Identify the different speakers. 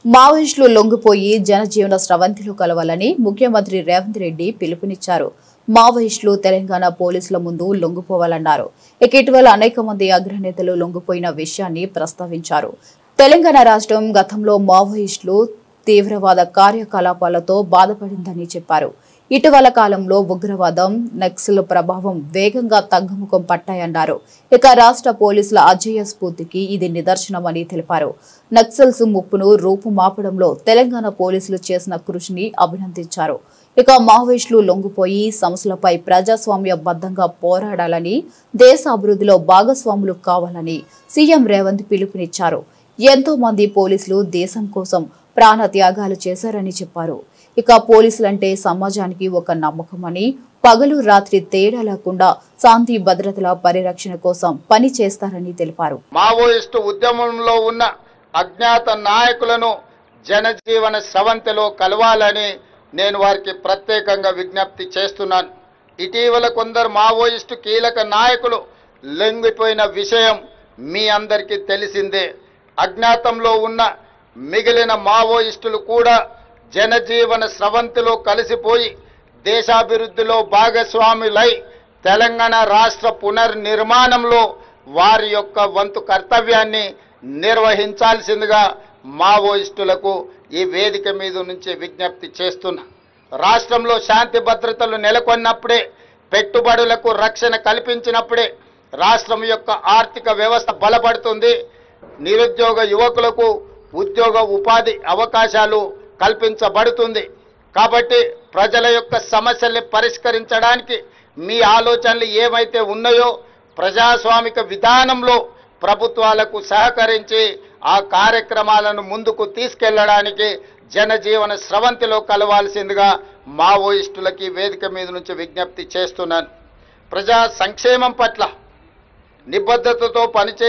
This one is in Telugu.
Speaker 1: మావోయిస్టులు లొంగిపోయి జనజీవన స్రవంతిలో కలవాలని ముఖ్యమంత్రి రేవంత్ రెడ్డి పిలుపునిచ్చారు. మావోయిస్టులు తెలంగాణ పోలీసుల ముందు లొంగిపోవాలన్నారు. ఇటీవల అనేక మంది అగ్రనేతలు లొంగిపోయిన విషయాన్ని ప్రస్తావించారు. తెలంగాణ రాష్ట్రం గతంలో మావోయిస్టులు తీవ్రవాద కార్యకలాపాలతో బాధపడిందని చెప్పారు. ఇటీవల కాలంలో ఉగ్రవాదం, నక్సల్ ప్రభావం వేగంగా తగ్గుముఖం పట్టాయన్నారు. ఇక రాష్ట్ర పోలీసుల అజేయ స్ఫూర్తికి ఇది నిదర్శనమని తెలిపారు. నక్సల్స్ ముప్పును రూపుమాపడంలో తెలంగాణ పోలీసులు చేసిన కృషిని అభినందించారు. ఇక మావోయిస్టులు లొంగిపోయి సమస్యలపై ప్రజాస్వామ్యబద్ధంగా పోరాడాలని, దేశ అభివృద్ధిలో భాగస్వాములు కావాలని సీఎం రేవంత్ పిలుపునిచ్చారు. ఎంతో మంది పోలీసులు దేశం కోసం ప్రాణ త్యాగాలు చేశారని చెప్పారు. ఇక పోలీసులంటే సమాజానికి ఒక నమ్మకమని, పగలు రాత్రి తేడా లేకుండా శాంతి భద్రతల పరిరక్షణ కోసం పని చేస్తారని తెలిపారు.
Speaker 2: మావోయిస్టు ఉద్యమంలో ఉన్న అజ్ఞాత నాయకులను జనజీవన స్రవంతిలో కలవాలని నేను వారికి ప్రత్యేకంగా విజ్ఞప్తి చేస్తున్నాను. ఇటీవల కొందరు మావోయిస్టు కీలక నాయకులు లొంగిపోయిన విషయం మీ అందరికీ తెలిసిందే. అజ్ఞాతంలో ఉన్న మిగిలిన మావోయిస్టులు కూడా జనజీవన స్రవంతిలో కలిసిపోయి దేశాభివృద్ధిలో భాగస్వాములై తెలంగాణ రాష్ట్ర పునర్నిర్మాణంలో వారి యొక్క వంతు కర్తవ్యాన్ని నిర్వహించాల్సిందిగా మావోయిస్టులకు ఈ వేదిక మీద నుంచి విజ్ఞప్తి చేస్తున్నా. రాష్ట్రంలో శాంతి భద్రతలు నెలకొన్నప్పుడే, పెట్టుబడులకు రక్షణ కల్పించినప్పుడే రాష్ట్రం యొక్క ఆర్థిక వ్యవస్థ బలపడుతుంది. నిరుద్యోగ యువకులకు ఉద్యోగ ఉపాధి అవకాశాలు కల్పించబడుతుంది. కాబట్టి ప్రజల యొక్క సమస్యల్ని పరిష్కరించడానికి మీ ఆలోచనలు ఏమైతే ఉన్నాయో ప్రజాస్వామిక విధానంలో ప్రభుత్వాలకు సహకరించి ఆ కార్యక్రమాలను ముందుకు తీసుకెళ్లడానికి జనజీవన స్రవంతిలో కలవాల్సిందిగా మావోయిస్టులకి వేదిక మీద నుంచి విజ్ఞప్తి చేస్తున్నాను. ప్రజా సంక్షేమం పట్ల నిబద్ధతతో పనిచేసి